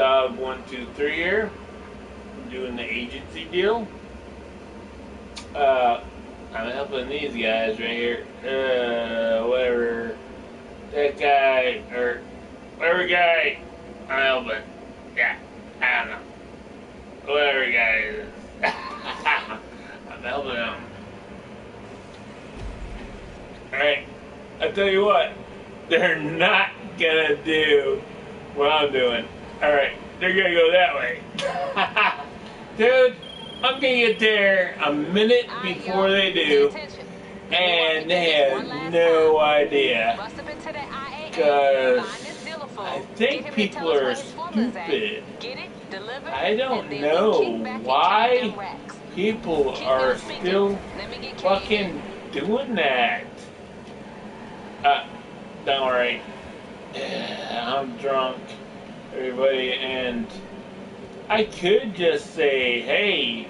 Dog 123 here. I'm doing the agency deal. I'm helping these guys right here. Whatever. That guy, or whatever guy I'm helping. Yeah, I don't know. Whatever guy it is. I'm helping him. Alright, I tell you what, they're not gonna do what I'm doing. Alright, they're gonna go that way. Dude, I'm gonna get there a minute before they do, and they have no idea. Because I think people are stupid. I don't know why people are still fucking doing that. Don't worry. I'm drunk, everybody, and I could just say, hey,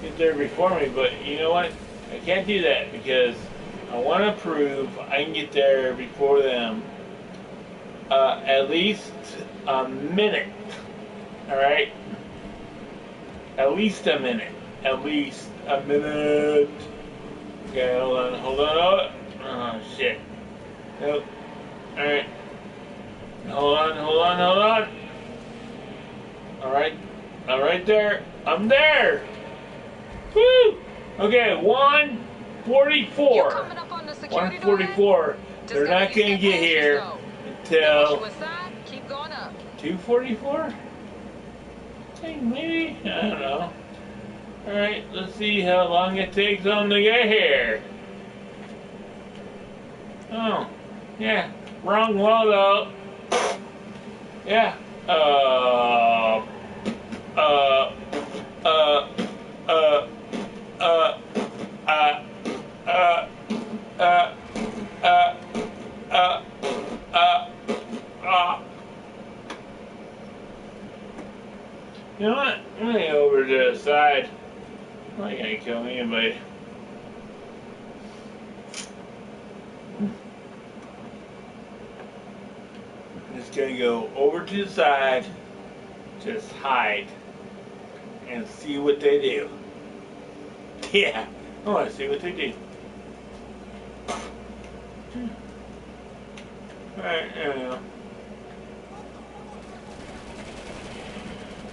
get there before me, but you know what? I can't do that because I want to prove I can get there before them at least a minute. Alright? At least a minute. At least a minute. Okay, hold on. Oh, shit. Nope. Alright. Hold on. Alright. I'm right there. I'm there. Woo! Okay, 144. 144. They're not going to get here until 244? Maybe? I don't know. Alright, let's see how long it takes them to get here. Oh, yeah. Wrong logo. Yeah. You know what? I'm gonna go over to the side. I'm not gonna kill anybody. I'm just gonna go over to the side, just hide, and see what they do. Yeah, I wanna see what they do. Alright, there we go.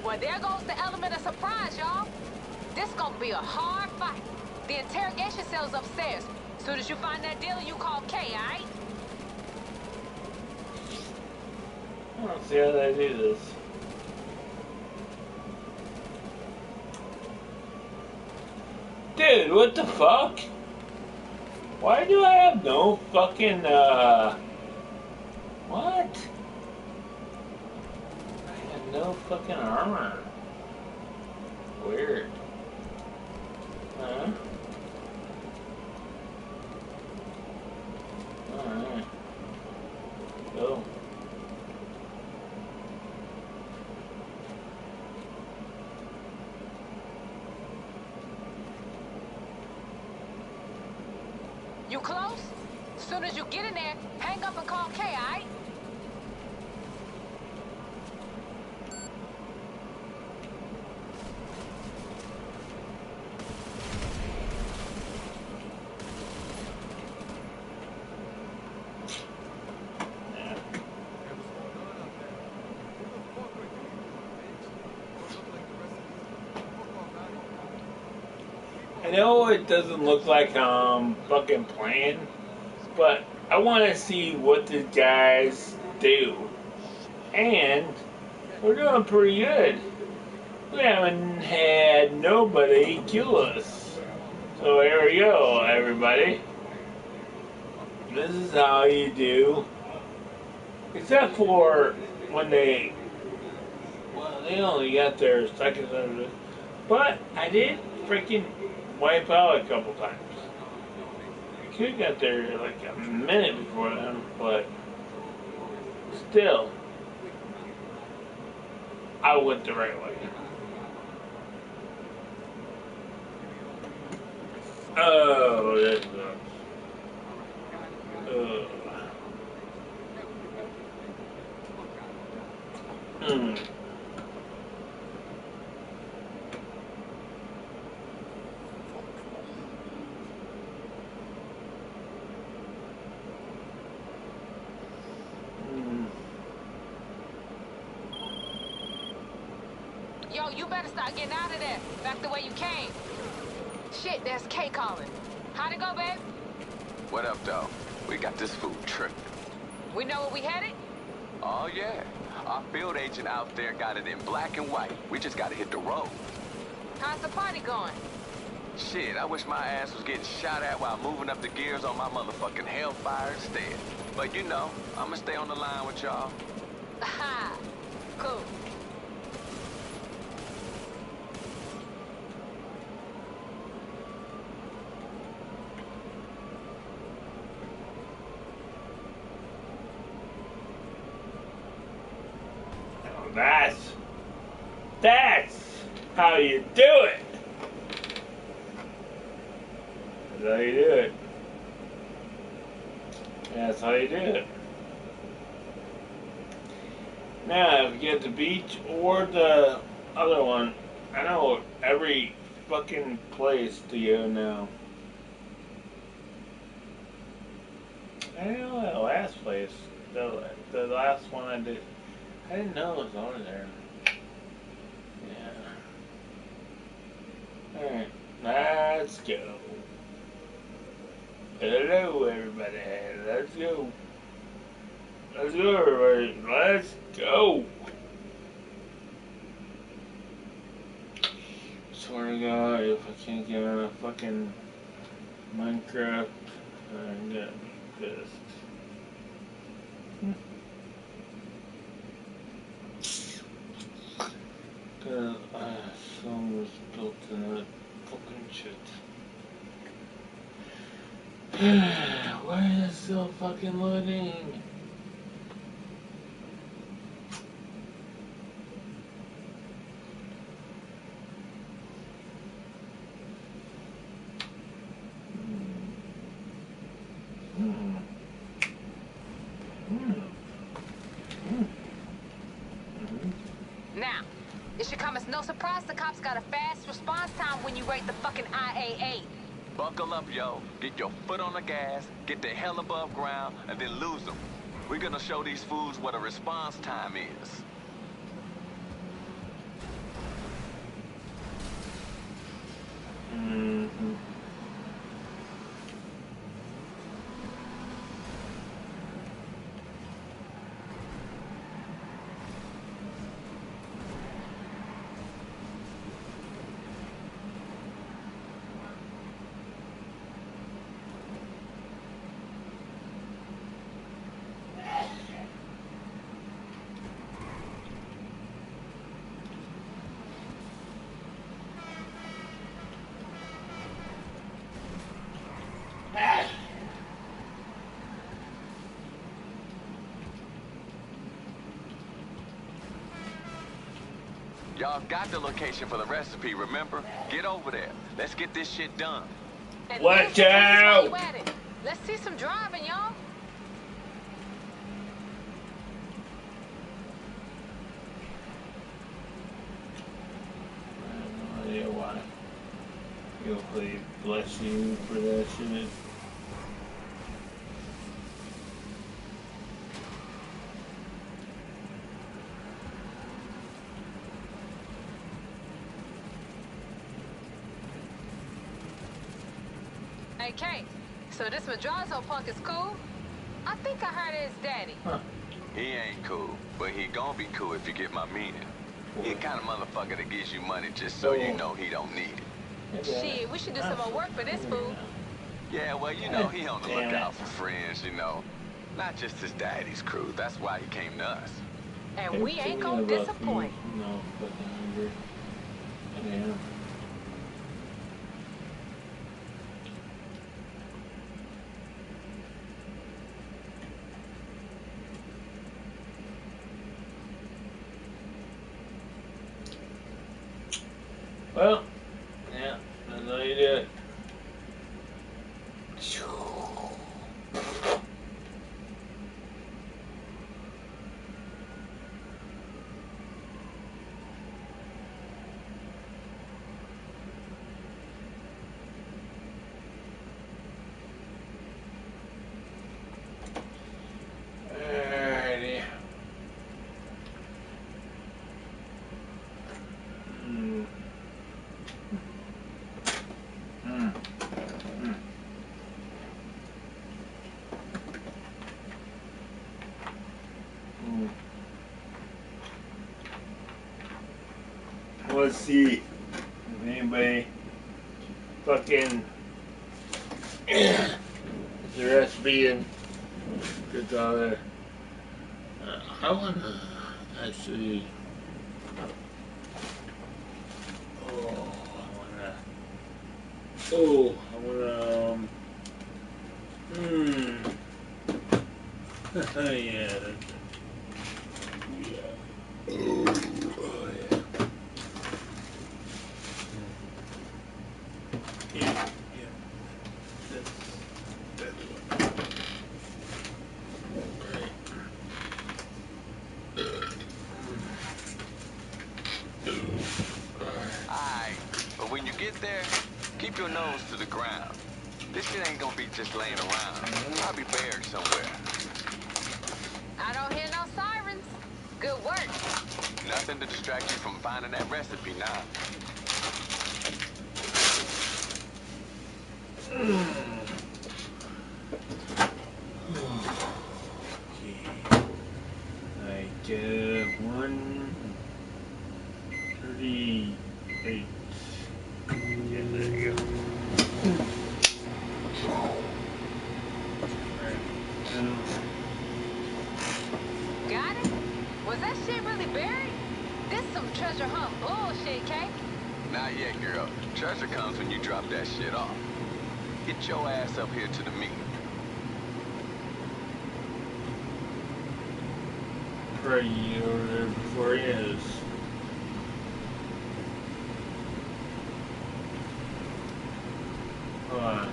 Well, there goes the element of surprise, y'all. This gonna be a hard fight. The interrogation cell's upstairs. Soon as you find that dealer, you call Kay, alright? I don't see how they do this. Dude, what the fuck? Why do I have no fucking, what? I have no fucking armor. Weird. Huh? Alright. Go. You close? As soon as you get in there, hang up and call Kay, alright? I know it doesn't look like I'm fucking playing, but I want to see what these guys do. And we're doing pretty good. We haven't had nobody kill us. So here we go, everybody. This is how you do. Except for when they, well, they only got their second of it. But I did freaking wipe out a couple times. I could have got there like a minute before them, but still, I went the right way. Oh, that sucks. Yo, you better start getting out of there. Back the way you came. Shit, there's Kay calling. How'd it go, babe? What up, though? We got this food tripping. We know where we headed? Oh, yeah. Our field agent out there got it in black and white. We just gotta hit the road. How's the party going? Shit, I wish my ass was getting shot at while moving up the gears on my motherfucking Hellfire instead. But you know, I'ma stay on the line with y'all. Ha! Cool. That's how you do it. That's how you do it. That's how you do it. Now, if you get the beach or the other one, I know every fucking place to go now. I know that last place, the last one I did, I didn't know it was on there. Yeah. Alright, let's go. Hello, everybody. Let's go. Let's go, everybody. Let's go. Swear to God, if I can't get on a fucking Minecraft, I'm gonna be pissed. Cause some was built in that fucking shit. Why is it still fucking loading? Now, it should come as no surprise the cops got a fast response time when you rate the fucking IAA. Buckle up, yo. Get your foot on the gas, get the hell above ground, and then lose them. We're gonna show these fools what a response time is. Y'all got the location for the recipe, remember? Get over there. Let's get this shit done. And Watch then, out! while you at it, let's see some driving, y'all. I have no idea why. Hopefully, bless you for that shit. Hey, Kate, so this Madrazo punk is cool? I think I heard it's daddy. Huh. He ain't cool, but he gonna be cool if you get my meaning. He the kind of motherfucker that gives you money just so you know he don't need it. Shit, we should do some more work for this fool. Yeah, well, you know, he on the lookout for friends, you know. Not just his daddy's crew. That's why he came to us. And we ain't gonna disappoint. No, fucking hungry. Yeah. Well, yeah, that's how you do it. Alrighty. want to see if anybody fucking the recipe and get all that. I want to actually. I wanna. Yeah. Yeah. Alright, but when you get there, keep your nose to the ground. This shit ain't gonna be just laying around. I'll be buried somewhere. I don't hear no sirens. Good work. Nothing to distract you from finding that recipe now. Like 138. Yeah, there you go. Got it? Was that shit really buried? This some treasure hunt bullshit, Kay. Not yet, girl. Treasure comes when you drop that shit off. Get your ass up here to the meet. Right over there before he is. Hold on.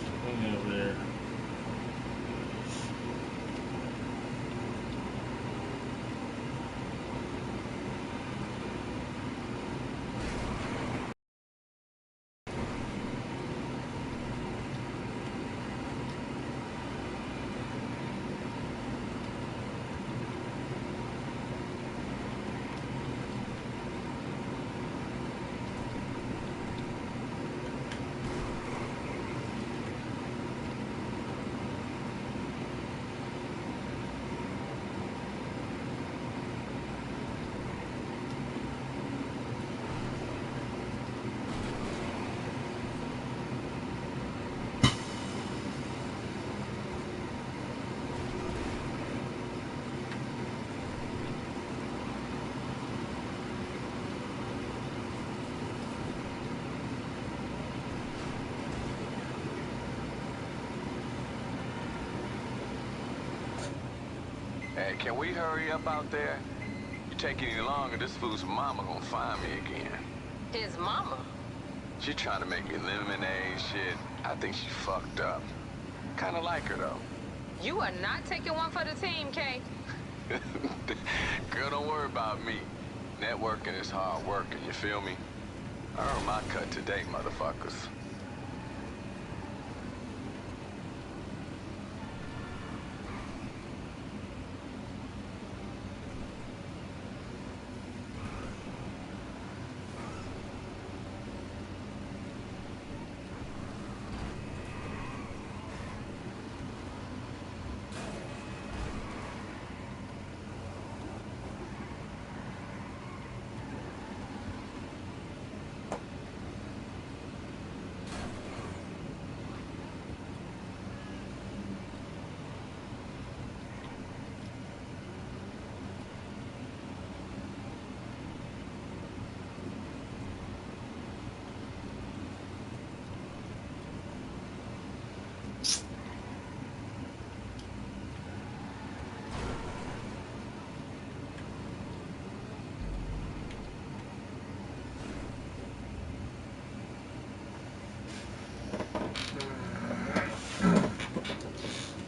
Something over there. Hey, can we hurry up out there? You take any longer, this fool's mama gonna find me again. His mama. She trying to make me lemonade shit. I think she fucked up. Kinda like her, though. You are not taking one for the team, Kay. Girl, don't worry about me. Networking is hard working, you feel me? I earned my cut today, motherfuckers.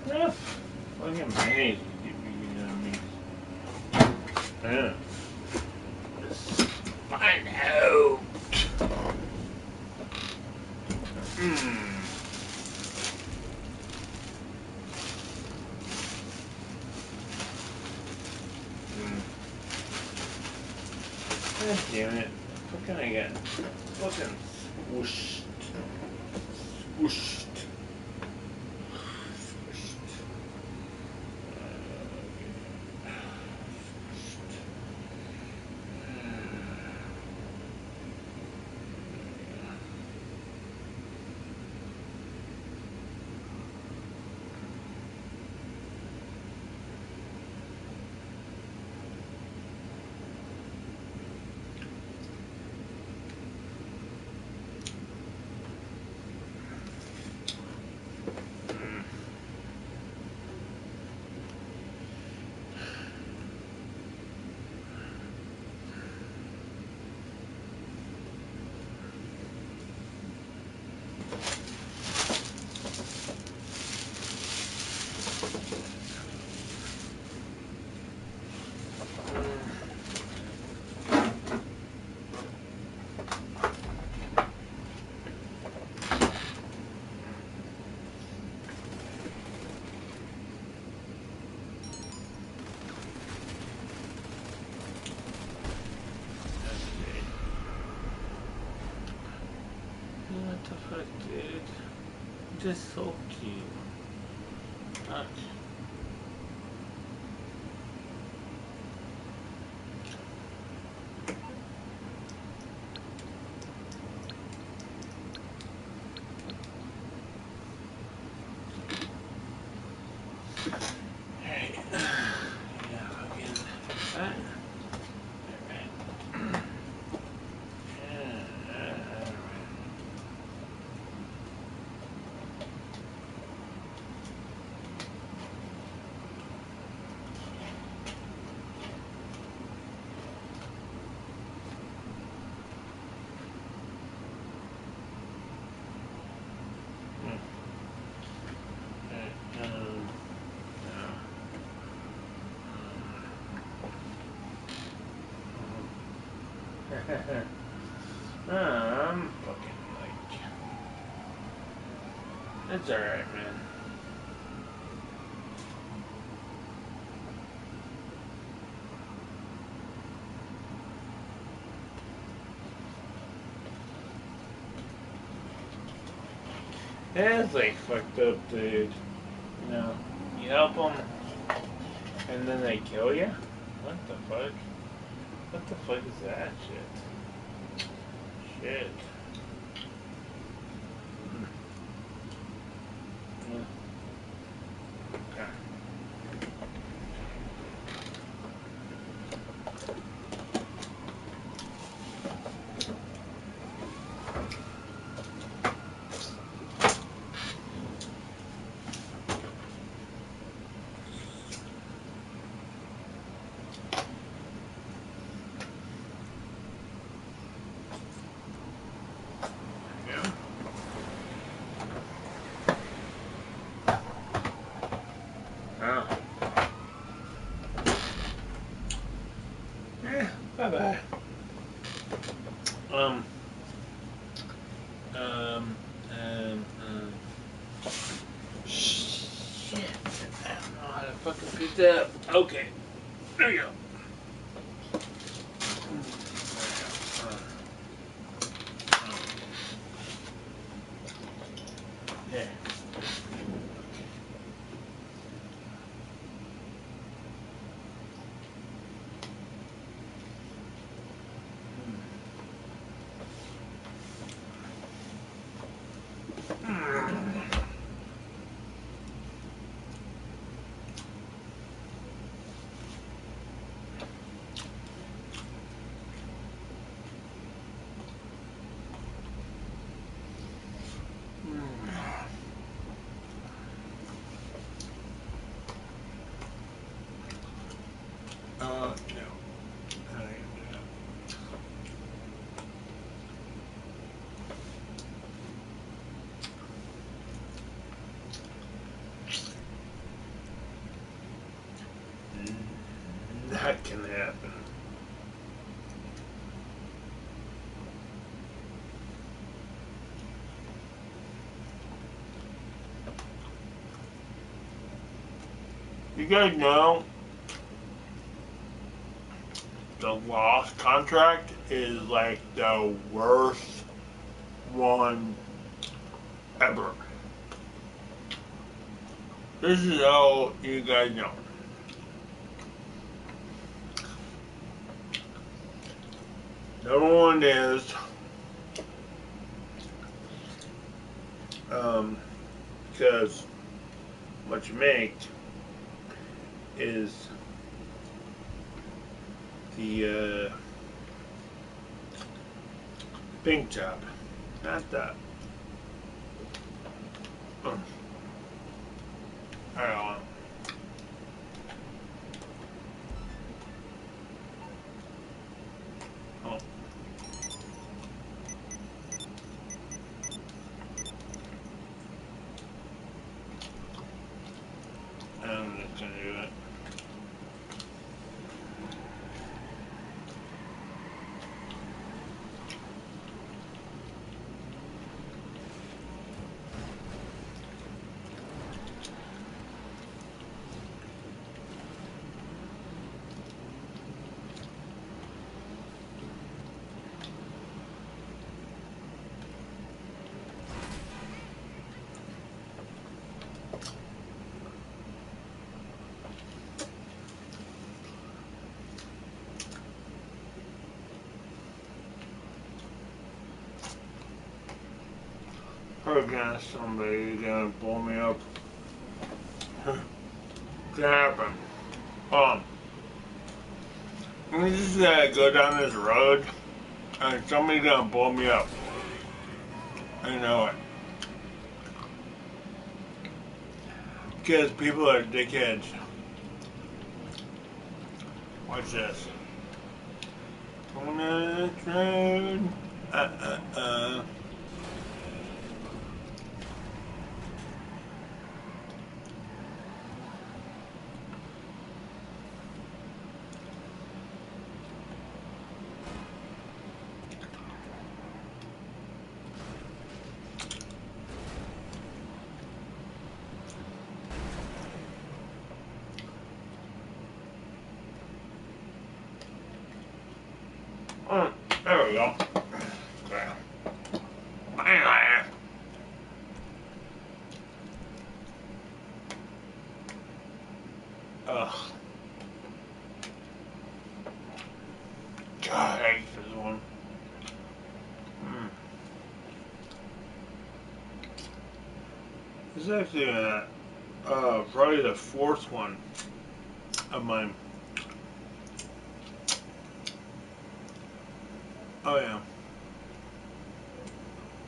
Yeah. Fucking mayonnaise. You know what I mean? Yeah. Let's find out. God damn it. What can I get? Fucking swooshed. Swooshed. dude. Just so cute. Look. Alright. Yeah, again. That. Alright. Fucking like. It's alright, man. That's like fucked up, dude. You know, you help them, and then they kill you? What the fuck? What the fuck is that shit? Shit. Yeah. Okay. Oh. Yeah, bye-bye. Um, shit. I don't know how to fucking pick that up. Okay. There you go. There. No. That can happen. You guys know the lost contract is like the worst one ever. This is all you guys know. Number one is because what you make is the pink job, not that. Alright, oh. I'm just gonna do it. against somebody gonna blow me up. Could happen. Let me just go down this road and somebody's gonna blow me up. I know it. Because people are dickheads. Watch this. On this road. There we go. Ugh. God, I hate this one. This is actually probably the fourth one of mine. Oh yeah.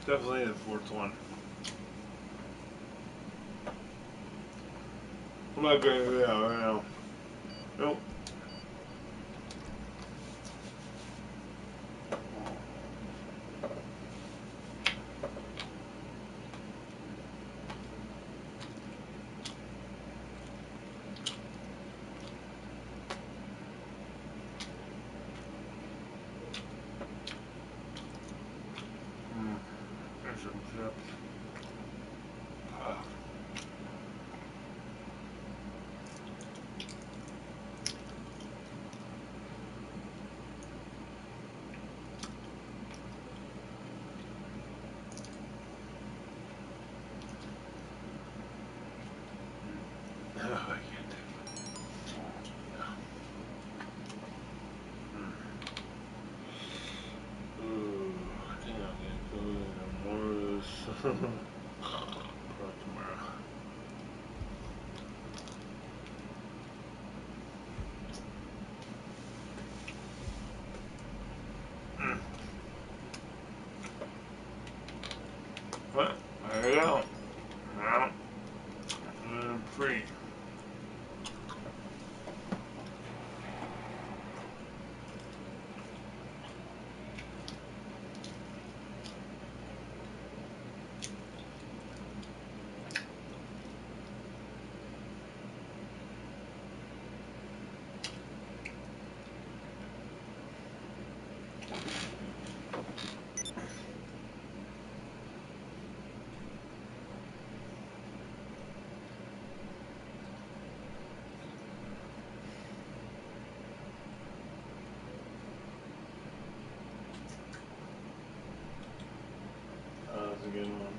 Definitely the fourth one. I'm not gonna do that right now. Nope. There's some chips. I can't take it. Ooh, I think I'll get good. More of this. Probably tomorrow. What? There you go. Now, I'm free. That's a good one.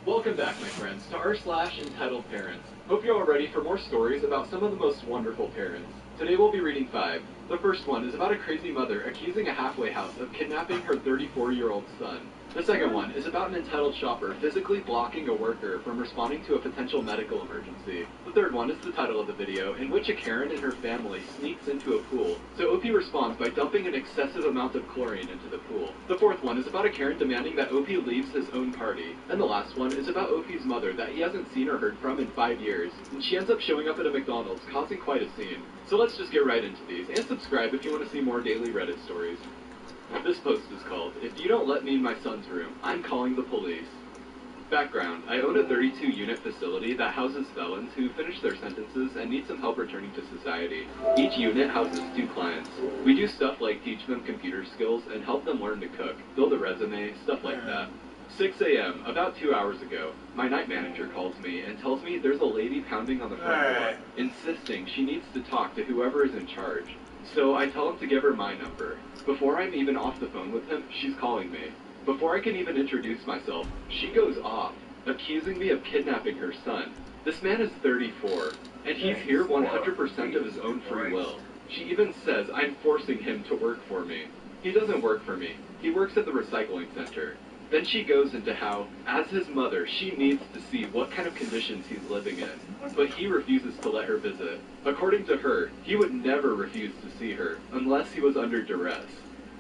Welcome back, my friends, to r/Entitled Parents. Hope you're all ready for more stories about some of the most wonderful parents. Today we'll be reading 5. The first one is about a crazy mother accusing a halfway house of kidnapping her 34-year-old son. The second one is about an entitled shopper physically blocking a worker from responding to a potential medical emergency. The third one is the title of the video, in which a Karen and her family sneaks into a pool, so OP responds by dumping an excessive amount of chlorine into the pool. The fourth one is about a Karen demanding that OP leaves his own party. And the last one is about OP's mother that he hasn't seen or heard from in 5 years, and she ends up showing up at a McDonald's, causing quite a scene. So let's just get right into these, and subscribe if you want to see more daily Reddit stories. This post is called, "If you don't let me in my son's room, I'm calling the police." Background: I own a 32-unit facility that houses felons who finish their sentences and need some help returning to society. Each unit houses 2 clients. We do stuff like teach them computer skills and help them learn to cook, build a resume, stuff like that. 6 a.m., about 2 hours ago, my night manager calls me and tells me there's a lady pounding on the front door, insisting she needs to talk to whoever is in charge. So I tell him to give her my number. Before I'm even off the phone with him, she's calling me. Before I can even introduce myself, she goes off, accusing me of kidnapping her son. This man is 34, and he's here 100% of his own free will. She even says I'm forcing him to work for me. He doesn't work for me. He works at the recycling center. Then she goes into how, as his mother, she needs to see what kind of conditions he's living in, but he refuses to let her visit. According to her, he would never refuse to see her, unless he was under duress.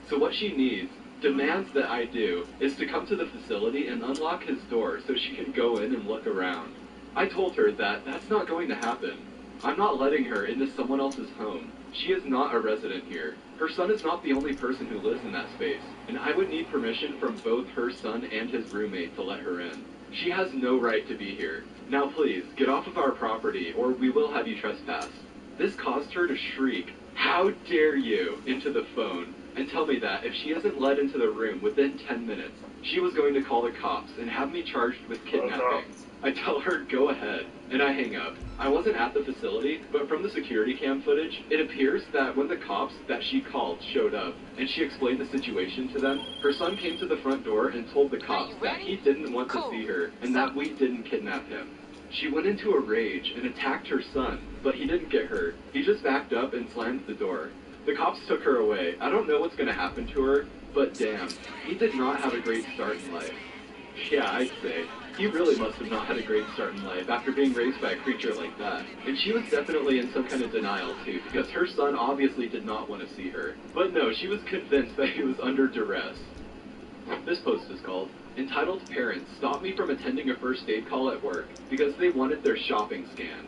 So what she needs, demands that I do, is to come to the facility and unlock his door so she can go in and look around. I told her that that's not going to happen. I'm not letting her into someone else's home. She is not a resident here. Her son is not the only person who lives in that space, and I would need permission from both her son and his roommate to let her in. She has no right to be here. Now please, get off of our property, or we will have you trespass. This caused her to shriek, "How dare you!" into the phone, and tell me that if she isn't let into the room within 10 minutes, she was going to call the cops and have me charged with kidnapping. I tell her, go ahead, and I hang up. I wasn't at the facility, but from the security cam footage, it appears that when the cops that she called showed up, and she explained the situation to them, her son came to the front door and told the cops that he didn't want to see her, and that we didn't kidnap him. She went into a rage and attacked her son, but he didn't get hurt. He just backed up and slammed the door. The cops took her away. I don't know what's going to happen to her, but damn, he did not have a great start in life. Yeah, I'd say. He really must have not had a great start in life after being raised by a creature like that. And she was definitely in some kind of denial too, because her son obviously did not want to see her. But no, she was convinced that he was under duress. This post is called, "Entitled Parents Stopped Me from Attending a First Aid Call at Work because they wanted their shopping scanned."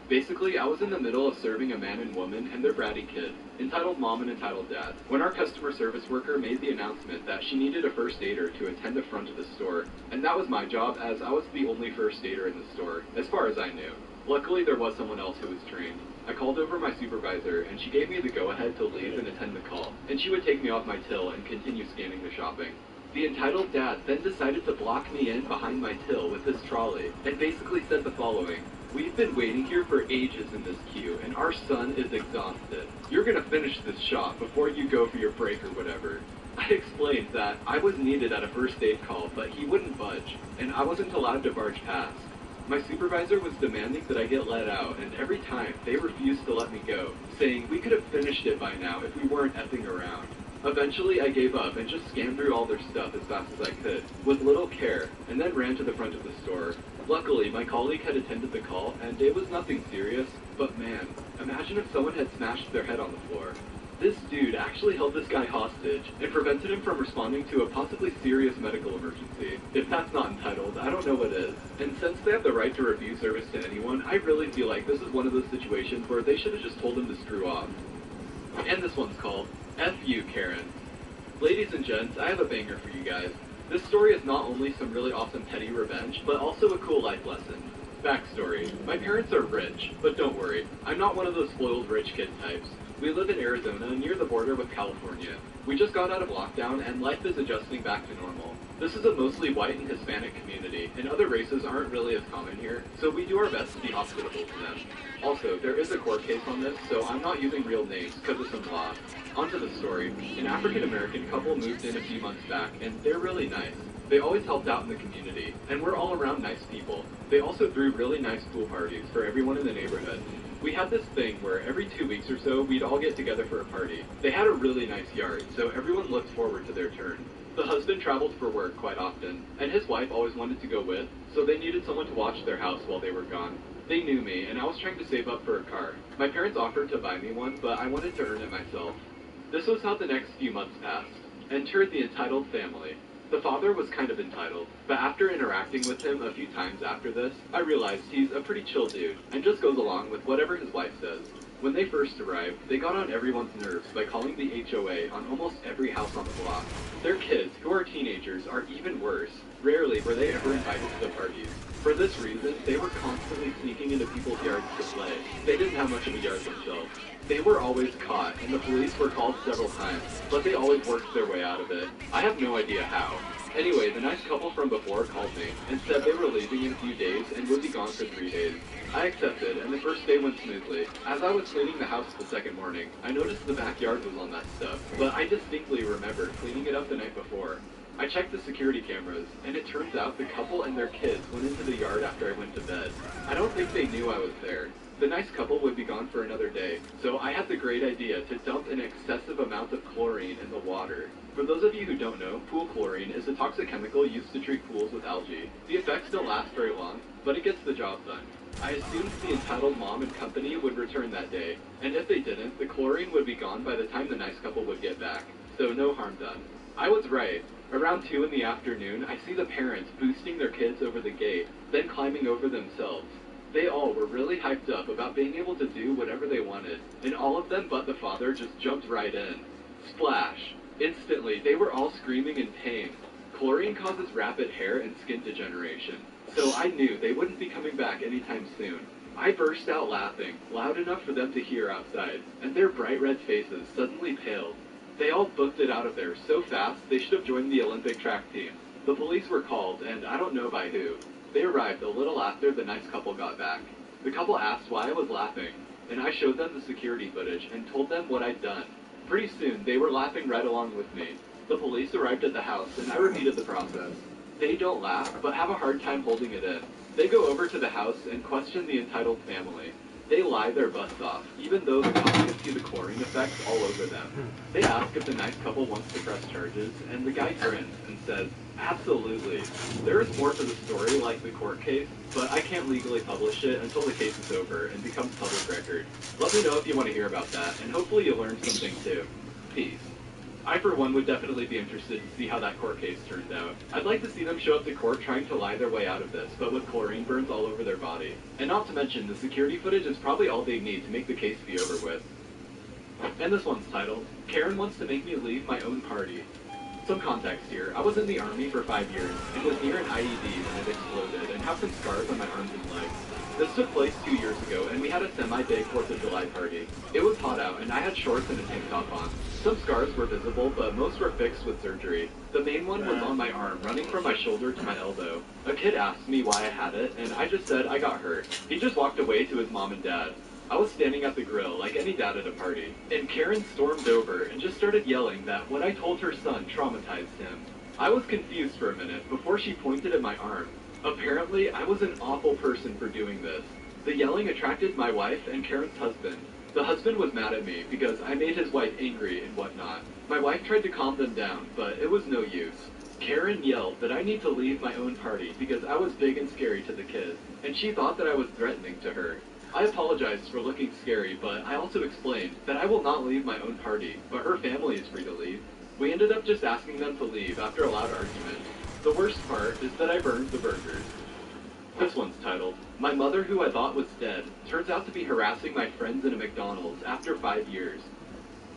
Basically, I was in the middle of serving a man and woman and their bratty kid, entitled mom and entitled dad, when our customer service worker made the announcement that she needed a first aider to attend the front of the store, and that was my job as I was the only first aider in the store, as far as I knew. Luckily, there was someone else who was trained. I called over my supervisor, and she gave me the go-ahead to leave and attend the call, and she would take me off my till and continue scanning the shopping. The entitled dad then decided to block me in behind my till with his trolley, and basically said the following: "We've been waiting here for ages in this queue, and our son is exhausted. You're gonna finish this shop before you go for your break or whatever." I explained that I was needed at a first aid call, but he wouldn't budge, and I wasn't allowed to barge past. My supervisor was demanding that I get let out, and every time, they refused to let me go, saying we could have finished it by now if we weren't effing around. Eventually, I gave up and just scanned through all their stuff as fast as I could, with little care, and then ran to the front of the store. Luckily, my colleague had attended the call, and it was nothing serious, but man, imagine if someone had smashed their head on the floor. This dude actually held this guy hostage and prevented him from responding to a possibly serious medical emergency. If that's not entitled, I don't know what is. And since they have the right to refuse service to anyone, I really feel like this is one of those situations where they should have just told him to screw off. And this one's called F You, Karen. Ladies and gents, I have a banger for you guys. This story is not only some really awesome petty revenge, but also a cool life lesson. Backstory. My parents are rich, but don't worry, I'm not one of those spoiled rich kid types. We live in Arizona, near the border with California. We just got out of lockdown, and life is adjusting back to normal. This is a mostly white and Hispanic community, and other races aren't really as common here, so we do our best to be hospitable to them. Also, there is a court case on this, so I'm not using real names because of some law. On to the story. An African-American couple moved in a few months back, and they're really nice. They always helped out in the community, and we're all around nice people. They also threw really nice pool parties for everyone in the neighborhood. We had this thing where every 2 weeks or so, we'd all get together for a party. They had a really nice yard, so everyone looked forward to their turn. The husband traveled for work quite often, and his wife always wanted to go with, so they needed someone to watch their house while they were gone. They knew me, and I was trying to save up for a car. My parents offered to buy me one, but I wanted to earn it myself. This was how the next few months passed. Entered the entitled family. The father was kind of entitled, but after interacting with him a few times after this, I realized he's a pretty chill dude, and just goes along with whatever his wife says. When they first arrived, they got on everyone's nerves by calling the HOA on almost every house on the block. Their kids, who are teenagers, are even worse. Rarely were they ever invited to the parties. For this reason, they were constantly sneaking into people's yards to play. They didn't have much of a yard themselves. They were always caught, and the police were called several times, but they always worked their way out of it. I have no idea how. Anyway, the nice couple from before called me and said they were leaving in a few days and would be gone for 3 days. I accepted, and the first day went smoothly. As I was cleaning the house the second morning, I noticed the backyard was all messed up, but I distinctly remember cleaning it up the night before. I checked the security cameras, and it turns out the couple and their kids went into the yard after I went to bed. I don't think they knew I was there. the nice couple would be gone for another day, so I had the great idea to dump an excessive amount of chlorine in the water. For those of you who don't know, pool chlorine is a toxic chemical used to treat pools with algae. The effects don't last very long, but it gets the job done. I assumed the entitled mom and company would return that day, and if they didn't, the chlorine would be gone by the time the nice couple would get back, so no harm done. I was right. Around 2 in the afternoon, I see the parents boosting their kids over the gate, then climbing over themselves. They all were really hyped up about being able to do whatever they wanted, and all of them but the father just jumped right in. Splash! Instantly, they were all screaming in pain. Chlorine causes rapid hair and skin degeneration, so I knew they wouldn't be coming back anytime soon. I burst out laughing, loud enough for them to hear outside, and their bright red faces suddenly paled. They all booked it out of there so fast they should have joined the Olympic track team. The police were called, and I don't know by who. They arrived a little after the nice couple got back. The couple asked why I was laughing, and I showed them the security footage and told them what I'd done. Pretty soon, they were laughing right along with me. The police arrived at the house, and I repeated the process. They don't laugh, but have a hard time holding it in. They go over to the house and question the entitled family. They lie their butts off, even though the cops can see the chlorine effects all over them. They ask if the nice couple wants to press charges, and the guy grins and says, absolutely. There is more to the story, like the court case, but I can't legally publish it until the case is over and becomes public record. Let me know if you want to hear about that, and hopefully you'll learn something too. Peace. I, for one, would definitely be interested to see how that court case turned out. I'd like to see them show up to court trying to lie their way out of this, but with chlorine burns all over their body. And not to mention, the security footage is probably all they need to make the case be over with. And this one's titled, Karen Wants to Make Me Leave My Own Party. Some context here. I was in the Army for 5 years, and was near an IED when it exploded, and have some scars on my arms and legs. This took place 2 years ago, and we had a semi-big 4th of July party. It was hot out, and I had shorts and a tank top on. Some scars were visible, but most were fixed with surgery. The main one was on my arm, running from my shoulder to my elbow. A kid asked me why I had it, and I just said I got hurt. He just walked away to his mom and dad. I was standing at the grill, like any dad at a party, and Karen stormed over and just started yelling that what I told her son traumatized him. I was confused for a minute before she pointed at my arm. Apparently, I was an awful person for doing this. The yelling attracted my wife and Karen's husband. The husband was mad at me because I made his wife angry and whatnot. My wife tried to calm them down, but it was no use. Karen yelled that I need to leave my own party because I was big and scary to the kids, and she thought that I was threatening to her. I apologized for looking scary, but I also explained that I will not leave my own party, but her family is free to leave. We ended up just asking them to leave after a loud argument. The worst part is that I burned the burgers. This one's titled, My Mother Who I Thought Was Dead Turns Out to Be Harassing My Friends in a McDonald's After 5 Years.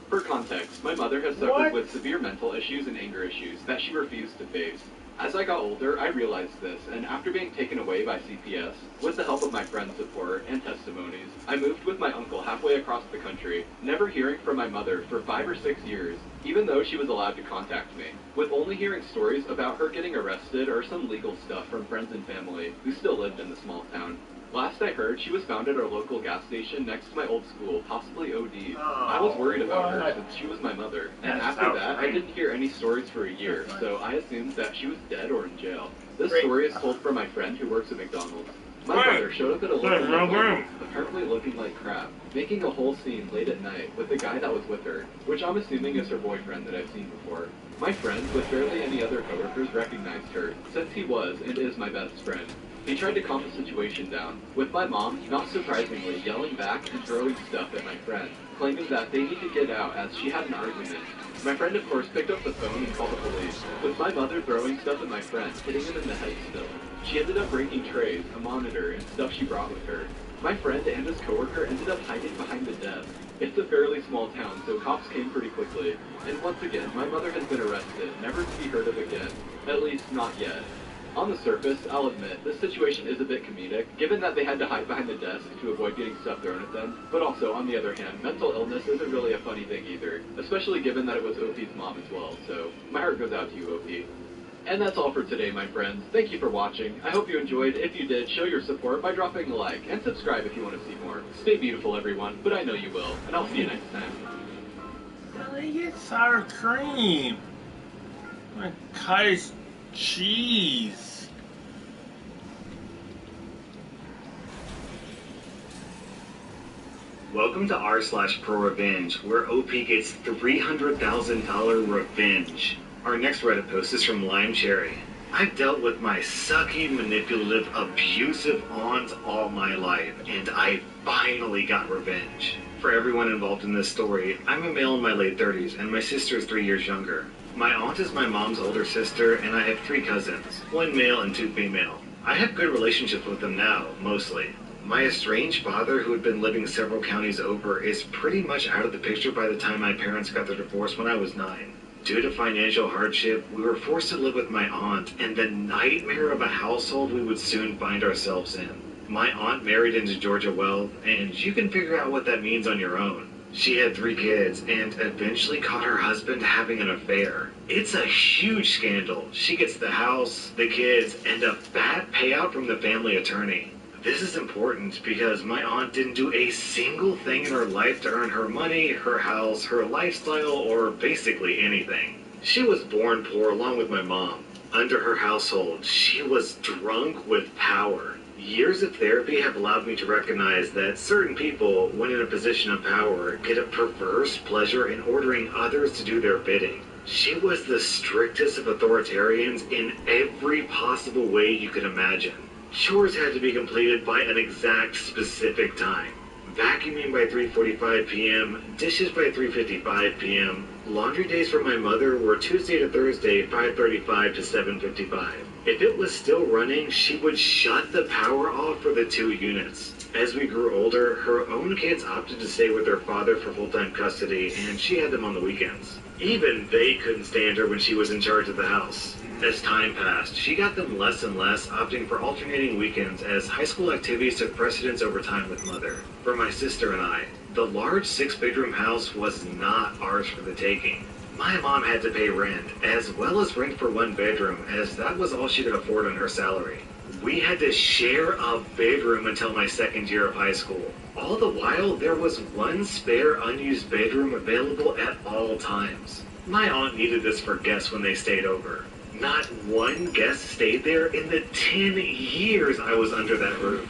For context, my mother has suffered with severe mental issues and anger issues that she refused to face. As I got older, I realized this, and after being taken away by CPS, with the help of my friends' support and testimonies, I moved with my uncle halfway across the country, never hearing from my mother for 5 or 6 years, even though she was allowed to contact me, with only hearing stories about her getting arrested or some legal stuff from friends and family who still lived in the small town. Last I heard, she was found at our local gas station next to my old school, possibly OD. I was worried about her since she was my mother, and after that, I didn't hear any stories for a year, so I assumed that she was dead or in jail. This story is told from my friend who works at McDonald's. My brother showed up at a local McDonald's, apparently looking like crap, making a whole scene late at night with the guy that was with her, which I'm assuming is her boyfriend that I've seen before. My friend, with barely any other coworkers, recognized her, since he was and is my best friend. He tried to calm the situation down, with my mom, not surprisingly, yelling back and throwing stuff at my friend, claiming that they need to get out as she had an argument. My friend, of course, picked up the phone and called the police, with my mother throwing stuff at my friend, hitting him in the head still. She ended up breaking trays, a monitor, and stuff she brought with her. My friend and his coworker ended up hiding behind the desk. It's a fairly small town, so cops came pretty quickly. And once again, my mother has been arrested, never to be heard of again. At least, not yet. On the surface, I'll admit, this situation is a bit comedic, given that they had to hide behind the desk to avoid getting stuff thrown at them. But also, on the other hand, mental illness isn't really a funny thing either, especially given that it was OP's mom as well, so my heart goes out to you, OP. And that's all for today, my friends. Thank you for watching. I hope you enjoyed. If you did, show your support by dropping a like, and subscribe if you want to see more. Stay beautiful, everyone, but I know you will, and I'll see you next time. They get sour cream. My cottage cheese. Welcome to r/pro revenge, where OP gets $300,000 revenge. Our next Reddit post is from Lime Cherry. I've dealt with my sucky, manipulative, abusive aunt all my life, and I finally got revenge. For everyone involved in this story, I'm a male in my late 30s, and my sister is 3 years younger. My aunt is my mom's older sister, and I have 3 cousins, 1 male and 2 female. I have good relationships with them now, mostly. My estranged father, who had been living several counties over, is pretty much out of the picture by the time my parents got their divorce when I was 9. Due to financial hardship, we were forced to live with my aunt and the nightmare of a household we would soon find ourselves in. My aunt married into Georgia wealth, and you can figure out what that means on your own. She had 3 kids and eventually caught her husband having an affair. It's a huge scandal. She gets the house, the kids, and a fat payout from the family attorney. This is important because my aunt didn't do a single thing in her life to earn her money, her house, her lifestyle, or basically anything. She was born poor along with my mom. Under her household, she was drunk with power. Years of therapy have allowed me to recognize that certain people, when in a position of power, get a perverse pleasure in ordering others to do their bidding. She was the strictest of authoritarians in every possible way you could imagine. Chores had to be completed by an exact specific time. Vacuuming by 3:45 p.m., dishes by 3:55 p.m. Laundry days for my mother were Tuesday to Thursday, 5:35 to 7:55. If it was still running, she would shut the power off for the 2 units. As we grew older, her own kids opted to stay with their father for full-time custody, and she had them on the weekends. Even they couldn't stand her when she was in charge of the house. As time passed, she got them less and less, opting for alternating weekends as high school activities took precedence over time with mother. For my sister and I, the large 6-bedroom house was not ours for the taking. My mom had to pay rent, as well as rent for 1 bedroom, as that was all she could afford on her salary. We had to share a bedroom until my 2nd year of high school. All the while, there was 1 spare unused bedroom available at all times. My aunt needed this for guests when they stayed over. Not 1 guest stayed there in the 10 years I was under that roof.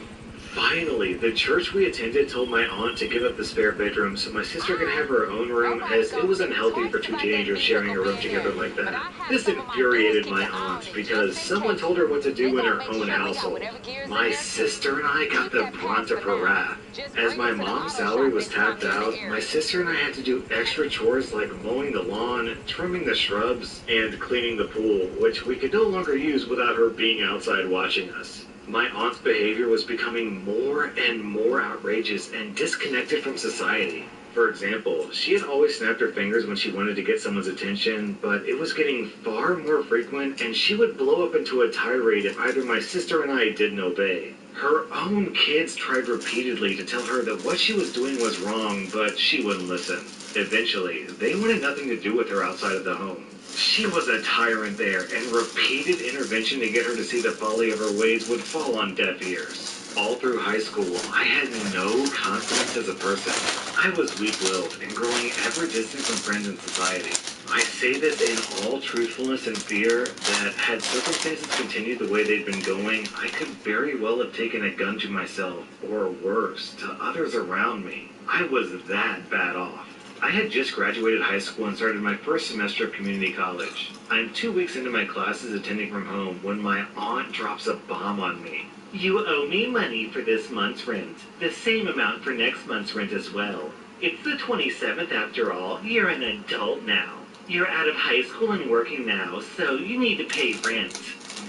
Finally, the church we attended told my aunt to give up the spare bedroom so my sister could have her own room, as it was unhealthy for 2 teenagers sharing a room together like that. This infuriated my aunt because someone told her what to do in her own household. My sister and I got the brunt of her wrath. As my mom's salary was tapped out, my sister and I had to do extra chores like mowing the lawn, trimming the shrubs, and cleaning the pool, which we could no longer use without her being outside watching us. My aunt's behavior was becoming more and more outrageous and disconnected from society. For example, she had always snapped her fingers when she wanted to get someone's attention, but it was getting far more frequent, and she would blow up into a tirade if either my sister and I didn't obey. Her own kids tried repeatedly to tell her that what she was doing was wrong, but she wouldn't listen. Eventually, they wanted nothing to do with her outside of the home. She was a tyrant there, and repeated intervention to get her to see the folly of her ways would fall on deaf ears. All through high school, I had no confidence as a person. I was weak-willed and growing ever distant from friends and society. I say this in all truthfulness and fear that had circumstances continued the way they'd been going, I could very well have taken a gun to myself, or worse, to others around me. I was that bad off. I had just graduated high school and started my first semester of community college. I'm 2 weeks into my classes attending from home when my aunt drops a bomb on me. You owe me money for this month's rent. The same amount for next month's rent as well. It's the 27th after all. You're an adult now. You're out of high school and working now, so you need to pay rent.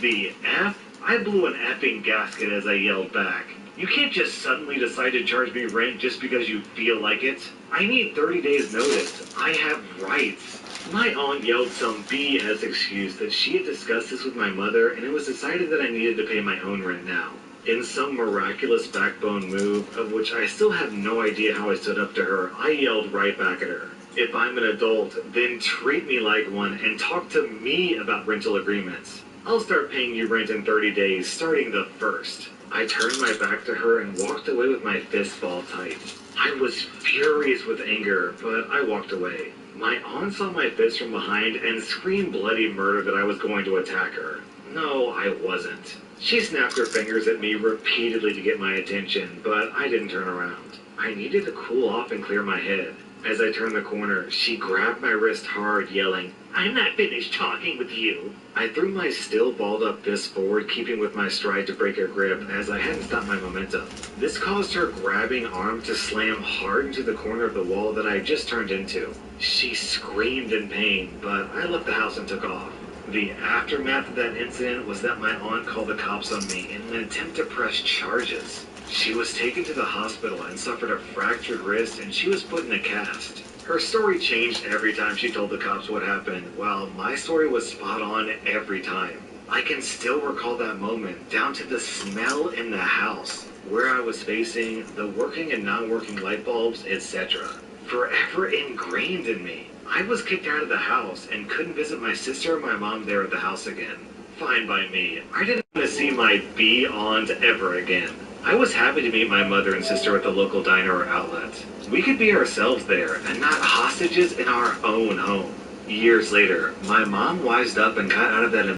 The F? I blew an effing gasket as I yelled back. You can't just suddenly decide to charge me rent just because you feel like it. I need 30 days notice. I have rights. My aunt yelled some BS excuse that she had discussed this with my mother, and it was decided that I needed to pay my own rent now. In some miraculous backbone move, of which I still have no idea how I stood up to her, I yelled right back at her. If I'm an adult, then treat me like one and talk to me about rental agreements. I'll start paying you rent in 30 days, starting the 1st. I turned my back to her and walked away with my fist balled tight. I was furious with anger, but I walked away. My aunt saw my fist from behind and screamed bloody murder that I was going to attack her. No, I wasn't. She snapped her fingers at me repeatedly to get my attention, but I didn't turn around. I needed to cool off and clear my head. As I turned the corner, she grabbed my wrist hard, yelling, "I'm not finished talking with you." I threw my still balled-up fist forward, keeping with my stride to break her grip, as I hadn't stopped my momentum. This caused her grabbing arm to slam hard into the corner of the wall that I had just turned into. She screamed in pain, but I left the house and took off. The aftermath of that incident was that my aunt called the cops on me in an attempt to press charges. She was taken to the hospital and suffered a fractured wrist, and she was put in a cast. Her story changed every time she told the cops what happened, while my story was spot on every time. I can still recall that moment, down to the smell in the house, where I was facing, the working and non-working light bulbs, etc. Forever ingrained in me. I was kicked out of the house and couldn't visit my sister or my mom there at the house again. Fine by me. I didn't want to see my aunt ever again. I was happy to meet my mother and sister at the local diner or outlet. We could be ourselves there and not hostages in our own home. Years later, my mom wised up and got out of that